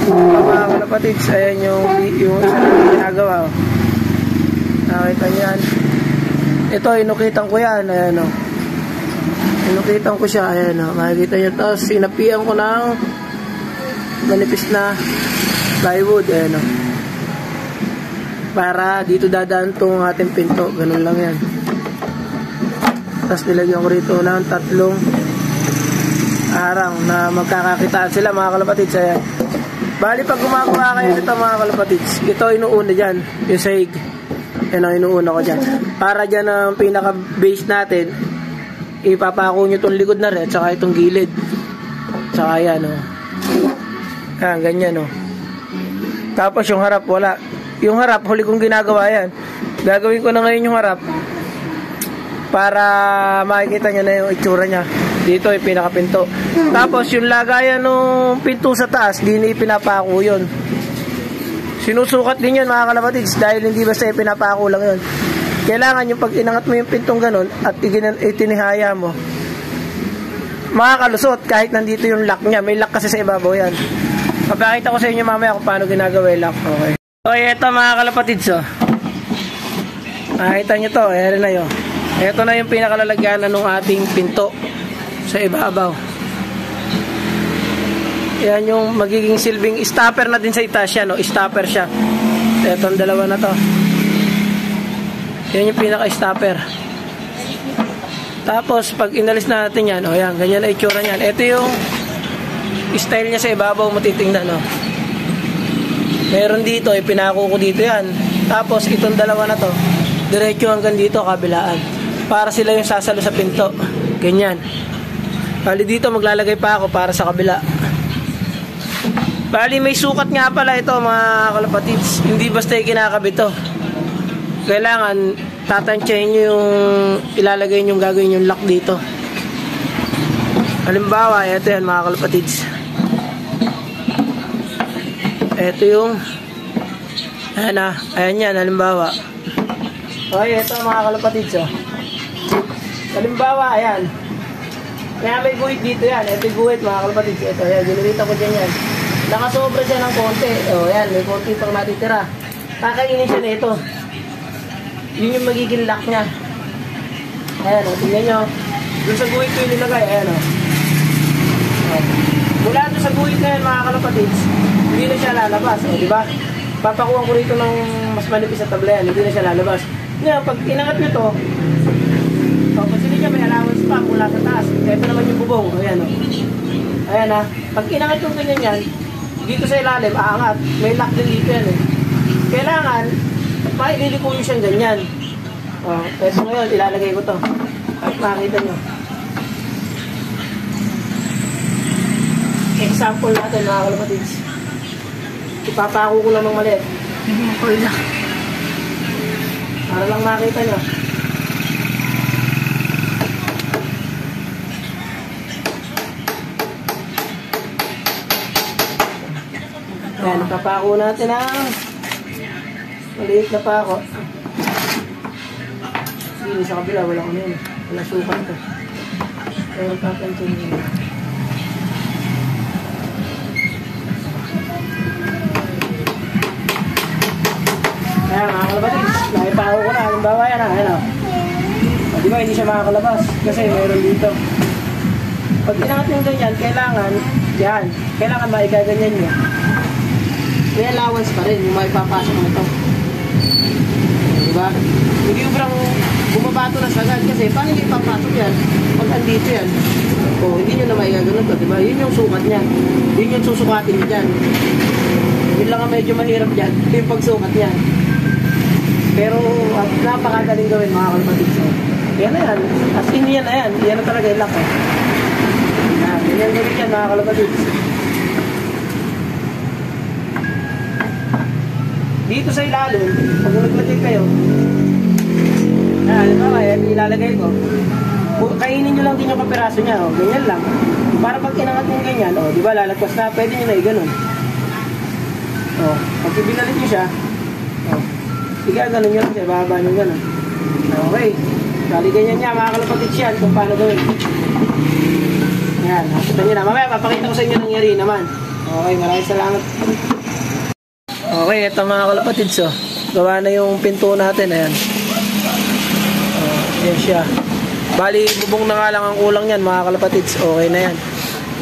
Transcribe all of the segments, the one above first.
Mga kalapatids, ayan yung isa na ginagawa. Nakita nyo yan. Ito, inukitan ko yan. Ayan o. Inukitan ko siya. Ayan o. Makikita nyo. Tapos sinapian ko ng manipis na plywood. Ayan o. Para dito dadaan itong ating pinto. Ganun lang yan. Tapos nilagyan ko rito ng 3 arang na magkakakitaan sila mga kalapatids. Ayan. Bali pag gumagawa kayo nito mga kalapatids, ito inuuna dyan, yung sahig. Yan ang inuuna ko dyan. Para dyan ang pinaka-base natin, ipapako nyo itong likod na rin, at saka itong gilid. Saka yan, o. Yan, ganyan, o. Tapos yung harap, wala. Yung harap, huli kong ginagawa yan. Gagawin ko na ngayon yung harap para makikita nyo na yung itsura nya. Dito yung pinakapinto. Tapos yung lagayan ng pinto sa taas, di na ipinapako yun. Sinusukat din yun mga kalapatids dahil hindi basta ipinapako lang yun. Kailangan yung pag inangat mo yung pintong ganun at itinihaya mo, makakalusot kahit nandito yung lock nya. May lock kasi sa ibabaw yan. Papakita ko sa inyo mamaya kung paano ginagawa yung lock. Okay. Okay, eto mga kalapatids, oh. Nakita nyo to, ere na yun. Eto na yung pinakalalagyanan ng ating pinto sa ibabaw. Yan yung magiging silbing stopper na din sa itaas yan, no? Stopper siya. Ito ang dalawa na to. Yan yung pinaka-stopper. Tapos pag inalis na natin yan, o yan, ganyan na itsura niyan. Ito yung style niya sa ibabaw, matitingnan, no? Meron dito, pinako ko dito yan. Tapos itong dalawa na to, diretso hanggang dito, kabilaan. Para sila yung sasalo sa pinto. Ganyan. Bali dito maglalagay pa ako para sa kabila. Bali may sukat nga pala ito mga kalapatids. Hindi basta yung kinakabit to. Kailangan tatansyahin nyo yung ilalagay nyo, gagawin yung lock dito. Halimbawa, ito yan mga kalapatids. Ito yung ayan na, ayan yan halimbawa. Okay, ito mga kalapatids, oh. Halimbawa, ayan. Kaya may guhit dito yan. Ito yung guhit mga kalapatids. Ito, ayan, ginilita ko dyan yan. Nakasobra siya ng konti. O, ayan, may konti pang natitira. Kakainin siya nito. Yun yung magiging lock niya. Ayan, o, tingnan nyo. Doon sa guhit ko yung nilagay. Ayan, o. Mula doon sa guhit na yan mga kalapatids, hindi na siya lalabas. O, diba? Papakuha ko rito ng mas manipis sa tabla yan. Hindi na siya lalabas. Ngayon, pag inangat nyo to, pag sili niya may allowance pa mula sa taas. Ito naman yung bubong. Ayan o. Ayan ha. Pag inangat yung ganyan yan, dito sa ilalim, aangat. May lock din dito yan eh. Kailangan, maililiko nyo siyang ganyan. O, ito ngayon, ilalagay ko to. At makikita nyo. Example natin mga kalapatids. Ipapako ko lang ng maliit. Para lang makita nyo. Ayan, napapako natin ang maliit na pako. Sige, sa kabila, wala ko na yun. Wala sukat ko. Pero papansin nyo. Ayan, mga kalapatids. Nakipako ko na. Halimbawa yan, ayan o. Diba, hindi siya makakalabas. Kasi mayroon dito. Pag inangat yung ganyan, kailangan, yan, kailangan maigaganyan nyo. May allowance pa rin yung maipapasok mo ito. Diba? Hindi ubrang bumabato na sagad kasi paano hindi ipapasok yan? Pag andito yan, o hindi nyo na maigaganon to, diba? Yun yung sukat niya. Yun yung susukatin niya dyan. Yun lang ang medyo mahirap dyan, yung pagsukat niya. Pero napakagaling gawin mga kalapatids. Yan na yan. As in yan na yan. Yan na talaga yung lock. Yan gawin yan mga kalapatids. Dito sa ilalim, pag naglagay kayo, yan, ilalagay ko. Kainin nyo lang din yung kapiraso niya, o, ganyan lang. Para pag inangat nyo ganyan, o, di ba, lalagpas na, pwede nyo na i-ganon. O, pag ibinalit nyo siya, o, i-ganon nyo lang siya, bababa nyo ganon. Okay, kali ganyan niya, mga kalapatids yan, kung paano gawin. Yan, nakita nyo na. Mamaya, papakita ko sa inyo nangyari naman. Okay, maraming salamat. Okay, ito mga kalapatids, oh. Gawa na yung pinto natin, ayan. Yan siya. Bali, bubong na nga lang ang kulang yan, mga kalapatids. Okay na yan.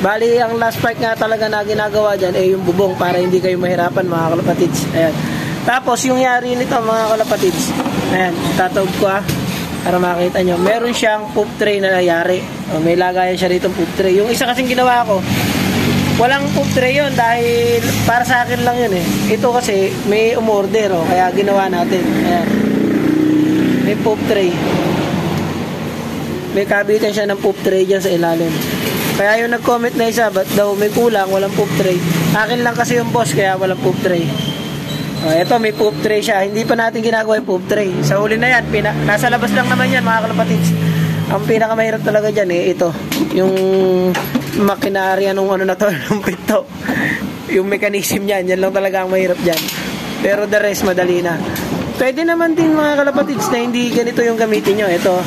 Bali, ang last part nga talaga na ginagawa dyan ay yung bubong para hindi kayo mahirapan, mga kalapatids. Ayan. Tapos, yung yari nito, mga kalapatids. Ayan, tatawag ko para makita nyo. Meron siyang poop tray na nayari. May lagayan siya rito poop tray. Yung isa kasing ginawa ko, walang poop tray yun dahil para sa akin lang yun eh. Ito kasi may umorder, kaya ginawa natin. Ayan. May poop tray. May kabitan siya ng poop tray dyan sa ilalim. Kaya yung nag-comment na isa, ba't daw may kulang, walang poop tray. Akin lang kasi yung boss, kaya walang poop tray. Ito, may poop tray siya. Hindi pa natin ginagawa yung poop tray. Sa huli na yan, nasa labas lang naman yan, mga kalapatids. Ang pinakamahirap talaga dyan ito. Yung makinarya nung ano na to, ng pito. Yung mechanism yan, yan lang talaga ang mahirap dyan. Pero the rest, madali na. Pwede naman din mga kalapatids na hindi ganito yung gamitin nyo. Ito.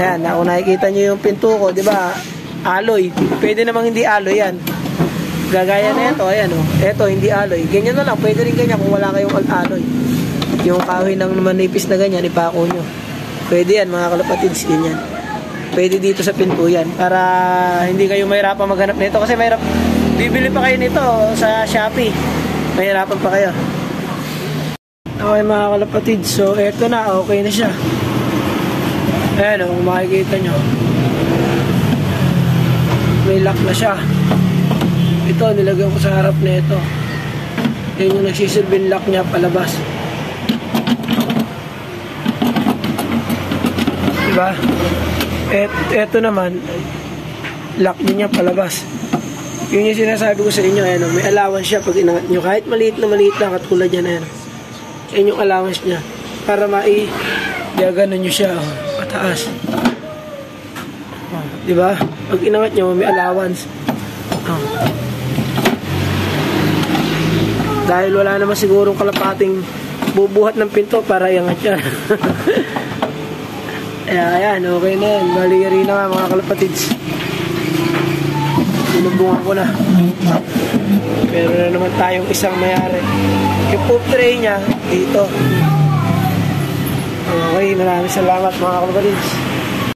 Ayan, kung nakikita nyo yung pinto ko, di ba? Alloy. Pwede namang hindi alloy yan. Gagaya na ito, ayan o. Ito, hindi alloy. Ganyan na lang, pwede rin ganyan kung wala kayong alloy. Yung kahoy ng manipis na ganyan, ipako nyo. Pwede yan, mga kalapatids, ganyan. Pwede dito sa pinto yan. Para hindi kayo mahirapan maghanap nito. Kasi mahirap, bibili pa kayo nito sa Shopee. Mahirapan pa kayo. Okay, mga kalapatids. So, eto na, okay na siya. Ayan o, kung makikita nyo. May lock na siya. Ito, nilagyan ko sa harap na ito. Yan yung nagsisilbing lock niya palabas. Diba? Ito naman, lock din niya palabas. Yun yung sinasabi ko sa inyo. Ayan, may allowance siya pag inangat nyo. Kahit maliit lang, katulad yan. Ayan. Yan yung allowance niya. Para gaganon nyo siya. Pataas. Diba? Pag inangat nyo, may allowance. Dahil wala naman sigurong kalapating bubuhat ng pinto para iangat yan. Ayan, okay na yan. Bali na nga mga kalapatids. Binubungan ko na. Pero na naman tayong isang mayari. Yung poop tray niya, dito. Okay, maraming salamat mga kalapatids.